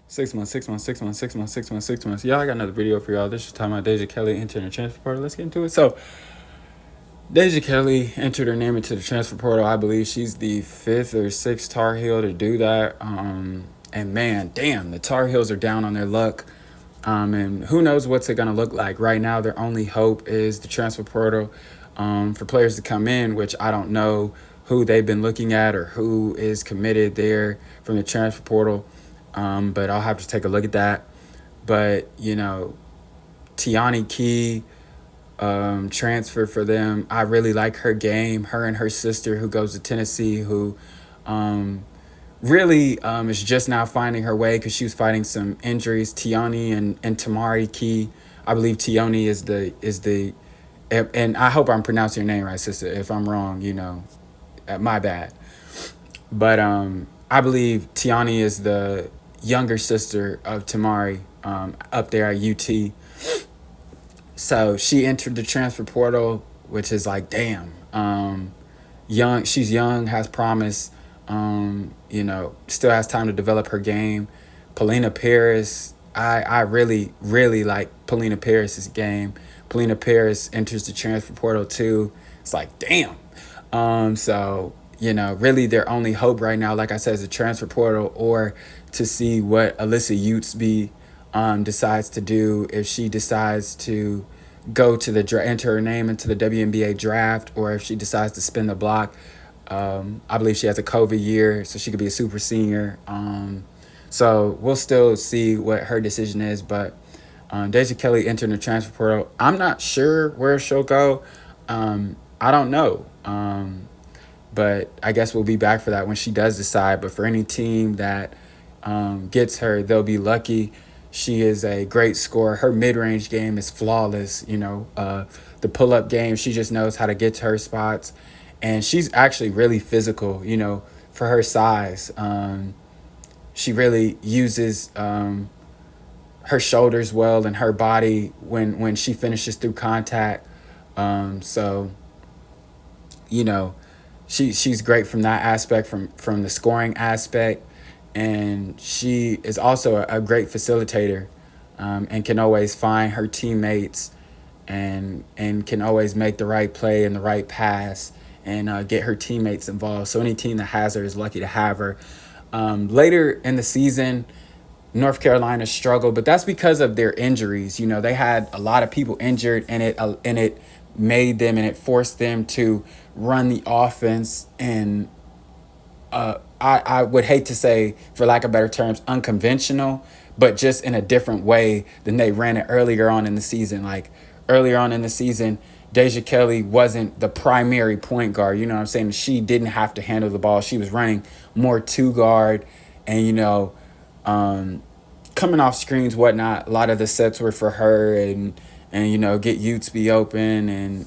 6 months, 6 months, 6 months, 6 months, 6 months, 6 months. Yeah, I got another video for y'all. This is talking about Deja Kelly entering the transfer portal. Let's get into it. So, Deja Kelly entered her name into the transfer portal. I believe she's the fifth or sixth Tar Heel to do that. And man, damn, the Tar Heels are down on their luck. And who knows what's it going to look like. Right now, their only hope is the transfer portal for players to come in, which I don't know who they've been looking at or who is committed there from the transfer portal. But I'll have to take a look at that. But, Tiani Key transfer for them. I really like her game. Her and her sister who goes to Tennessee, who really is just now finding her way because she was fighting some injuries. Tiani and Tamari Key. I believe Tiani is the and I hope I'm pronouncing your name right, sister. If I'm wrong, my bad. But I believe Tiani is the younger sister of Tamari up there at UT. So she entered the transfer portal, which is like, damn. Young, she's young, has promise. Still has time to develop her game. Paulina Paris, I really, really like Paulina Paris's game. Paulina Paris enters the transfer portal too. It's like, damn. Really their only hope right now, like I said, is the transfer portal or to see what Alyssa Utesby decides to do, if she decides to go to enter her name into the WNBA draft, or if she decides to spin the block. I believe she has a COVID year, so she could be a super senior. So we'll still see what her decision is. But Deja Kelly entered the transfer portal. I'm not sure where she'll go. I don't know. But I guess we'll be back for that when she does decide. But for any team that gets her, they'll be lucky. She is a great scorer. Her mid-range game is flawless. The pull-up game, she just knows how to get to her spots. And she's actually really physical, for her size. She really uses her shoulders well and her body when she finishes through contact. She's great from that aspect, from the scoring aspect. And she is also a great facilitator and can always find her teammates and can always make the right play and the right pass and get her teammates involved. So any team that has her is lucky to have her. Later in the season, North Carolina struggled, but that's because of their injuries. They had a lot of people injured, and it made them and it forced them to run the offense and I would hate to say, for lack of better terms, unconventional, but just in a different way than they ran it earlier on in the season. Like earlier on in the season, Deja Kelly wasn't the primary point guard. You know what I'm saying? She didn't have to handle the ball. She was running more two guard and, coming off screens, whatnot. A lot of the sets were for her and get Utes be open and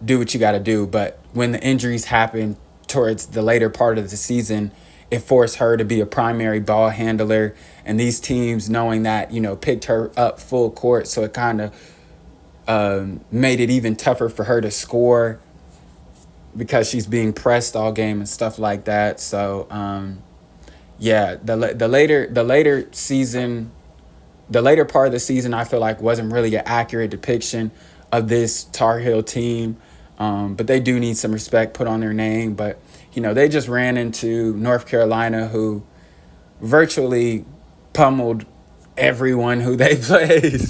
do what you got to do. But when the injuries happened towards the later part of the season, it forced her to be a primary ball handler. And these teams, knowing that, picked her up full court. So it kind of made it even tougher for her to score because she's being pressed all game and stuff like that. So, the later season, the later part of the season, I feel like wasn't really an accurate depiction of this Tar Heel team. But they do need some respect put on their name. But, they just ran into North Carolina, who virtually pummeled everyone who they played.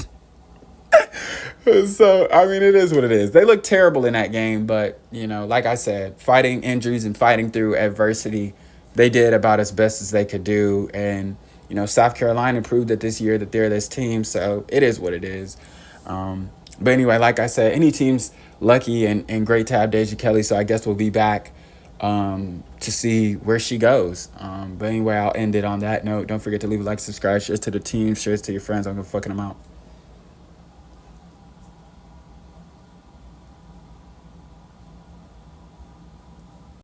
So, I mean, it is what it is. They look terrible in that game. But, like I said, fighting injuries and fighting through adversity, they did about as best as they could do. And, South Carolina proved that this year that they're this team. So it is what it is. But anyway, like I said, any team's lucky and great to have Deja Kelly. So I guess we'll be back to see where she goes. But anyway, I'll end it on that note. Don't forget to leave a like, subscribe, share it to the team, share it to your friends. I'm going to fucking them out.